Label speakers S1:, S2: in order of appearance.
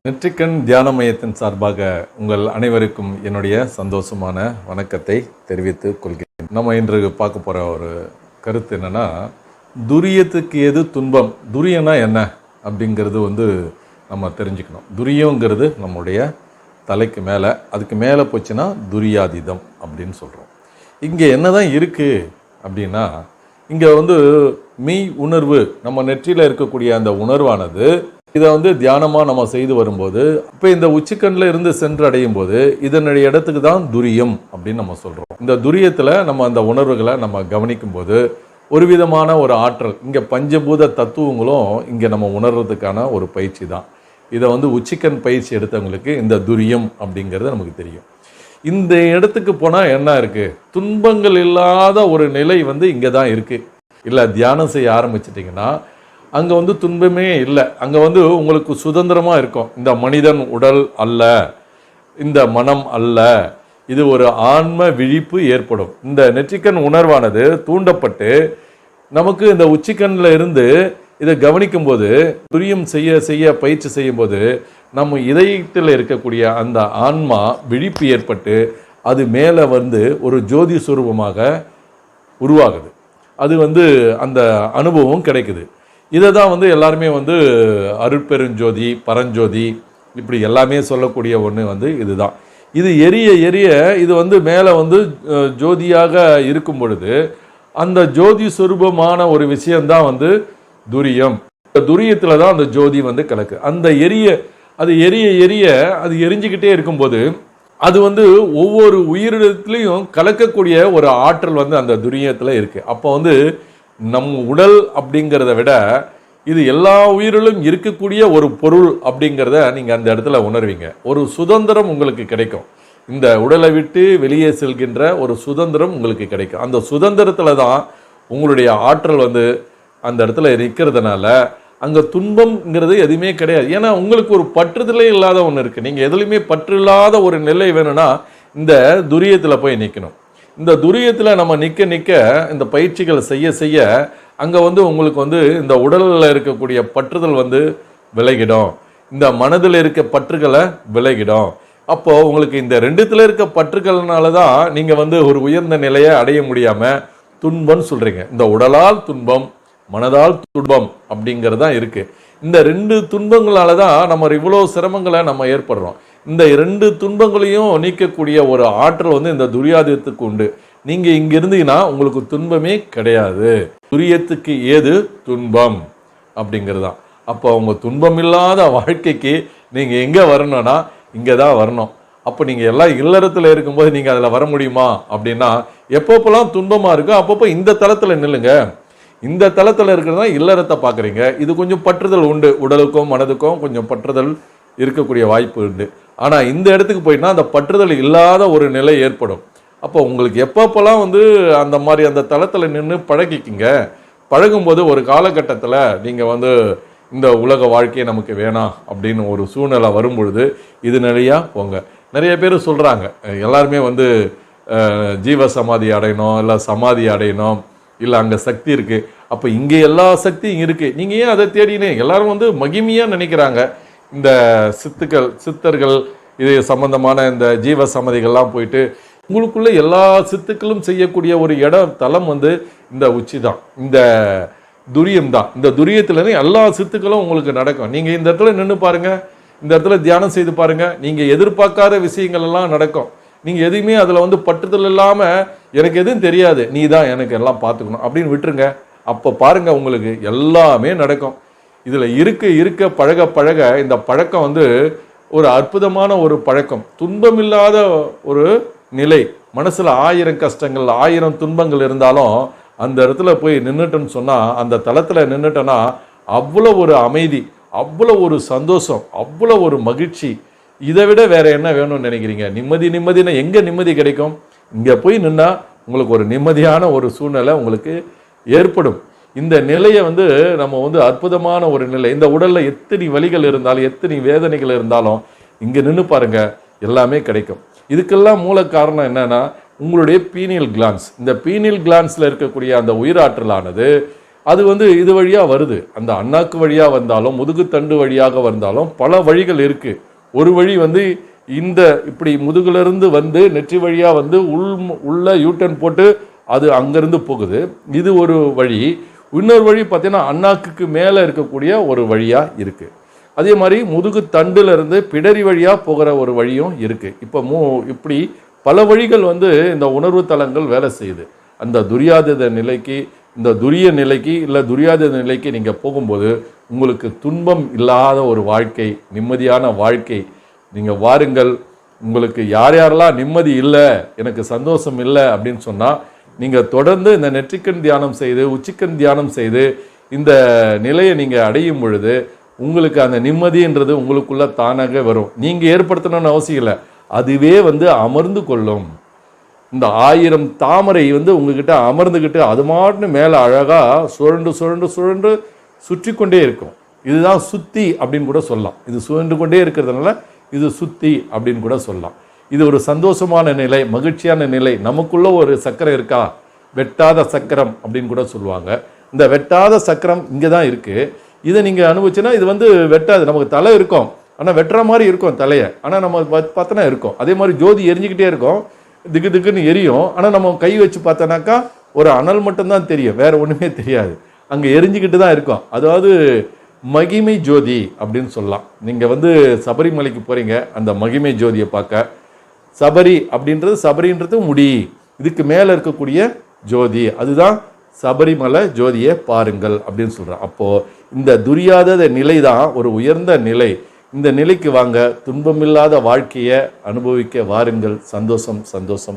S1: நெற்றிக்கண் தியான மையத்தின் சார்பாக உங்கள் அனைவருக்கும் என்னுடைய சந்தோஷமான வணக்கத்தை தெரிவித்துக் கொள்கிறேன். நம்ம இன்று பார்க்க போகிற ஒரு கருத்து என்னென்னா, துரியத்துக்கு எது துன்பம், துரியனா என்ன அப்படிங்கிறது நம்ம தெரிஞ்சுக்கணும். துரியங்கிறது நம்முடைய தலைக்கு மேலே, அதுக்கு மேலே போச்சுன்னா துரியாதீதம் அப்படின்னு சொல்கிறோம். இங்கே என்ன தான் இருக்குது அப்படின்னா, இங்கே மெய் உணர்வு, நம்ம நெற்றியில் இருக்கக்கூடிய அந்த உணர்வானது இதை தியானமாக நம்ம செய்து வரும்போது, இப்போ இந்த உச்சிக்கண்ணில் இருந்து சென்று அடையும் போது இதனுடைய இடத்துக்கு தான் துரியம் அப்படின்னு நம்ம சொல்கிறோம். இந்த துரியத்தில் நம்ம அந்த உணர்வுகளை நம்ம கவனிக்கும் போது ஒரு விதமான ஒரு ஆற்றல், இங்கே பஞ்சபூத தத்துவங்களும் இங்கே நம்ம உணர்றதுக்கான ஒரு பயிற்சி தான். இதை உச்சிக்கண் பயிற்சி எடுத்தவங்களுக்கு இந்த துரியம் அப்படிங்கிறது நமக்கு தெரியும். இந்த இடத்துக்கு போனால் என்ன இருக்குது, துன்பங்கள் இல்லாத ஒரு நிலை இங்கே தான் இருக்குது. இல்லை தியானம் செய்ய ஆரம்பிச்சிட்டிங்கன்னா அங்கே துன்பமே இல்லை. அங்கே உங்களுக்கு சுதந்திரமாக இருக்கும். இந்த மனிதன் உடல் அல்ல, இந்த மனம் அல்ல, இது ஒரு ஆன்ம விழிப்பு ஏற்படும். இந்த நெற்றிக்கண் உணர்வானது தூண்டப்பட்டு நமக்கு இந்த உச்சிக்கண்ணில் இருந்து இதை கவனிக்கும் போது, துரியம் செய்ய செய்ய பயிற்சி செய்யும் போது நம்ம இதயத்தில் இருக்கக்கூடிய அந்த ஆன்மா விழிப்பு ஏற்பட்டு அது மேலே ஒரு ஜோதி சுரூபமாக உருவாகுது. அது அந்த அனுபவம் கிடைக்குது. இதை தான் எல்லாருமே அருட்பெருஞ்சோதி, பரஞ்சோதி, இப்படி எல்லாமே சொல்லக்கூடிய ஒன்று இதுதான். இது எரிய எரிய இது மேலே ஜோதியாக இருக்கும் பொழுது அந்த ஜோதி சுரூபமான ஒரு விஷயந்தான் துரியம். துரியத்தில் தான் அந்த ஜோதி கலக்கு. அந்த அது எரிய எரிய அது எரிஞ்சிக்கிட்டே இருக்கும்போது அது ஒவ்வொரு உயிரிடத்துலையும் கலக்கக்கூடிய ஒரு ஆற்றல் அந்த துரியத்தில் இருக்குது. அப்போ நம் உடல் அப்படிங்கிறத விட இது எல்லா உயிரிலும் இருக்கக்கூடிய ஒரு பொருள் அப்படிங்கிறத நீங்கள் அந்த இடத்துல உணர்வீங்க. ஒரு சுதந்திரம் உங்களுக்கு கிடைக்கும். இந்த உடலை விட்டு வெளியே செல்கின்ற ஒரு சுதந்திரம் உங்களுக்கு கிடைக்கும். அந்த சுதந்திரத்தில் தான் உங்களுடைய ஆற்றல் அந்த இடத்துல இருக்கிறதுனால அங்கே துன்பம்ங்கிறது எதுவுமே கிடையாது. ஏன்னா உங்களுக்கு ஒரு பற்றுதலே இல்லாத ஒன்று இருக்குது. நீங்கள் எதுலையுமே பற்று இல்லாத ஒரு நிலை வேணும்னா இந்த துரியத்தில் போய் நிற்கணும். இந்த துரியத்தில் நம்ம நிற்க நிற்க இந்த பயிற்சிகள் செய்ய செய்ய அங்கே உங்களுக்கு இந்த உடலில் இருக்கக்கூடிய பற்றுதல் விலகிடும். இந்த மனதில் இருக்க பற்றுகளை விலகிடும். அப்போது உங்களுக்கு இந்த ரெண்டுத்தில் இருக்க பற்றுகள்னால தான் நீங்கள் ஒரு உயர்ந்த நிலையை அடைய முடியாமல் துன்பம்னு சொல்கிறீங்க. இந்த உடலால் துன்பம், மனதால் துன்பம் அப்படிங்கிறது தான் இருக்குது. இந்த ரெண்டு துன்பங்களால தான் நம்ம இவ்வளோ சிரமங்களை நம்ம ஏற்படுறோம். இந்த ரெண்டு துன்பங்களையும் நீக்கக்கூடிய ஒரு ஆற்றல் இந்த துரியாதீதத்துக்கு உண்டு. நீங்கள் இங்கே இருந்தீங்கன்னா உங்களுக்கு துன்பமே கிடையாது. துரியத்துக்கு ஏது துன்பம் அப்படிங்கிறது தான். அப்போ உங்கள் துன்பம் இல்லாத வாழ்க்கைக்கு நீங்கள் எங்கே வரணும்னா இங்கே தான் வரணும். அப்போ நீங்கள் எல்லாம் இல்லறத்தில் இருக்கும்போது நீங்கள் அதில் வர முடியுமா அப்படின்னா, எப்பப்போலாம் துன்பமாக இருக்கோ அப்பப்போ இந்த தளத்தில் நில்லுங்க. இந்த தளத்தில் இருக்கிறதா இல்லறத்தை பார்க்குறீங்க. இது கொஞ்சம் பற்றுதல் உண்டு, உடலுக்கும் மனதுக்கும் கொஞ்சம் பற்றுதல் இருக்கக்கூடிய வாய்ப்பு உண்டு. ஆனால் இந்த இடத்துக்கு போயிட்டா அந்த பற்றுதல் இல்லாத ஒரு நிலை ஏற்படும். அப்போ உங்களுக்கு எப்பப்போலாம் அந்த மாதிரி அந்த தளத்தில் நின்று பழகிக்கிங்க. பழகும்போது ஒரு காலகட்டத்தில் நீங்கள் இந்த உலக வாழ்க்கையை நமக்கு வேணாம் அப்படின்னு ஒரு சூழ்நிலை வரும்பொழுது இது நிறையா போங்க. நிறைய பேர் சொல்கிறாங்க, எல்லாருமே ஜீவ சமாதி அடையணும், இல்லை சமாதி அடையணும், இல்லை அங்கே சக்தி இருக்குது. அப்போ இங்கே எல்லா சக்தியும் இருக்குது, நீங்கள் ஏன் அதை தேடினே? எல்லாரும் மகிமையாக நினைக்கிறாங்க. இந்த சித்தர்கள் இது சம்பந்தமான இந்த ஜீவ சமாதிகள்லாம் போயிட்டு உங்களுக்குள்ள எல்லா சித்துக்களும் செய்யக்கூடிய ஒரு தலம் இந்த உச்சி தான், இந்த துரியம் தான். இந்த துரியத்துலேருந்து எல்லா சித்துக்களும் உங்களுக்கு நடக்கும். நீங்கள் இந்த இடத்துல நின்று பாருங்கள், இந்த இடத்துல தியானம் செய்து பாருங்கள், நீங்கள் எதிர்பார்க்காத விஷயங்கள் எல்லாம் நடக்கும். நீங்கள் எதுவுமே அதில் பற்றுதல் இல்லாமல் எனக்கு எதுவும் தெரியாது, நீ தான் எனக்கு எல்லாம் பார்த்துக்கணும் அப்படின்னு விட்டுருங்க. அப்போ பாருங்கள் உங்களுக்கு எல்லாமே நடக்கும். இதில் இருக்க பழக பழக இந்த பழக்கம் ஒரு அற்புதமான ஒரு பழக்கம். துன்பமில்லாத ஒரு நிலை. மனசில் 1000 கஷ்டங்கள் 1000 துன்பங்கள் இருந்தாலும் அந்த இடத்துல போய் நின்றுட்டோன்னு சொன்னால், அந்த தளத்தில் நின்றுட்டோன்னா அவ்வளோ ஒரு அமைதி, அவ்வளோ ஒரு சந்தோஷம், அவ்வளோ ஒரு மகிழ்ச்சி. இதை விட வேற என்ன வேணும்னு நினைக்கிறீங்க? நிம்மதினா எங்கே நிம்மதி கிடைக்கும்? இங்கே போய் நின்னா உங்களுக்கு ஒரு நிம்மதியான ஒரு சூழ்நிலை உங்களுக்கு ஏற்படும். இந்த நிலையை நம்ம அற்புதமான ஒரு நிலை. இந்த உடலில் எத்தனை வலிகள் இருந்தாலும் எத்தனை வேதனைகள் இருந்தாலும் இங்கே நின்று பாருங்க, எல்லாமே கிடைக்கும். இதுக்கெல்லாம் மூல காரணம் என்னன்னா உங்களுடைய பீனியல் கிளான்ஸ். இந்த பீனியல் கிளான்ஸில் இருக்கக்கூடிய அந்த உயிராற்றலானது அது இது வழியாக வருது. அந்த அண்ணாக்கு வழியாக வந்தாலும் முதுகுத்தண்டு வழியாக வந்தாலும் பல வழிகள் இருக்குது. ஒரு வழி இந்த இப்படி முதுகுலேருந்து நெற்றி வழியாக உள்ள யூட்டன் போட்டு அது அங்கேருந்து போகுது. இது ஒரு வழி. இன்னொரு வழி பார்த்தீங்கன்னா அண்ணாக்குக்கு மேலே இருக்கக்கூடிய ஒரு வழியாக இருக்குது. அதே மாதிரி முதுகு தண்டுலேருந்து பிடரி வழியாக போகிற ஒரு வழியும் இருக்குது. இப்போ இப்படி பல வழிகள் இந்த உணர்வு தலங்கள் வேலை செய்யுது. அந்த துரியாதீத நிலைக்கு, இந்த துரிய நிலைக்கு இல்லை துரியாதீத நிலைக்கு நீங்கள் போகும்போது உங்களுக்கு துன்பம் இல்லாத ஒரு வாழ்க்கை, நிம்மதியான வாழ்க்கை நீங்கள் வாருங்கள். உங்களுக்கு யாரெல்லாம் நிம்மதி இல்லை, எனக்கு சந்தோஷம் இல்லை அப்படின்னு சொன்னால் நீங்கள் தொடர்ந்து இந்த நெற்றிக்கண் தியானம் செய்து உச்சிக்கண் தியானம் செய்து இந்த நிலையை நீங்கள் அடையும் பொழுது உங்களுக்கு அந்த நிம்மதின்றது உங்களுக்குள்ள தானாக வரும். நீங்கள் ஏற்படுத்தணும்னு அவசியம் இல்லை, அதுவே அமர்ந்து கொள்ளும். இந்த 1000 தாமரை உங்ககிட்ட அமர்ந்துக்கிட்டு அது மாட்டுன்னு மேலே அழகாக சுழண்டு சுழண்டு சுழண்டு சுற்றி கொண்டே இருக்கும். இதுதான் சுத்தி அப்படின்னு கூட சொல்லலாம். இது சுழண்டு கொண்டே இருக்கிறதுனால இது சுத்தி அப்படின்னு கூட சொல்லலாம். இது ஒரு சந்தோஷமான நிலை, மகிழ்ச்சியான நிலை. நமக்குள்ள ஒரு சக்கரம் இருக்கா, வெட்டாத சக்கரம் அப்படின்னு கூட சொல்லுவாங்க. இந்த வெட்டாத சக்கரம் இங்கே தான் இருக்குது. இதை நீங்கள் அனுபவிச்சுன்னா இது வெட்டாது. நமக்கு தலை இருக்கும், ஆனால் வெட்டுற மாதிரி இருக்கும் தலையை, ஆனால் நம்ம பார்த்தோன்னா இருக்கும். அதே மாதிரி ஜோதி எரிஞ்சிக்கிட்டே இருக்கும், திக்கு திக்குன்னு எரியும். ஆனால் நம்ம கை வச்சு பார்த்தோன்னாக்கா ஒரு அனல் மட்டும்தான் தெரியும், வேற ஒன்றுமே தெரியாது. அங்கே எரிஞ்சிக்கிட்டு தான் இருக்கும். அதாவது மகிமை ஜோதி அப்படின்னு சொல்லலாம். நீங்கள் சபரிமலைக்கு போகிறீங்க, அந்த மகிமை ஜோதியை பார்க்க. சபரி சபரின்றது முடி, இதுக்கு மேலே இருக்கக்கூடிய ஜோதி, அதுதான் சபரிமலை ஜோதியை பாருங்கள் அப்படின்னு சொல்கிறேன். அப்போது இந்த துரியாத நிலை தான் ஒரு உயர்ந்த நிலை. இந்த நிலைக்கு வாங்க, துன்பமில்லாத வாழ்க்கையை அனுபவிக்க வாருங்கள். சந்தோஷம் சந்தோஷம்.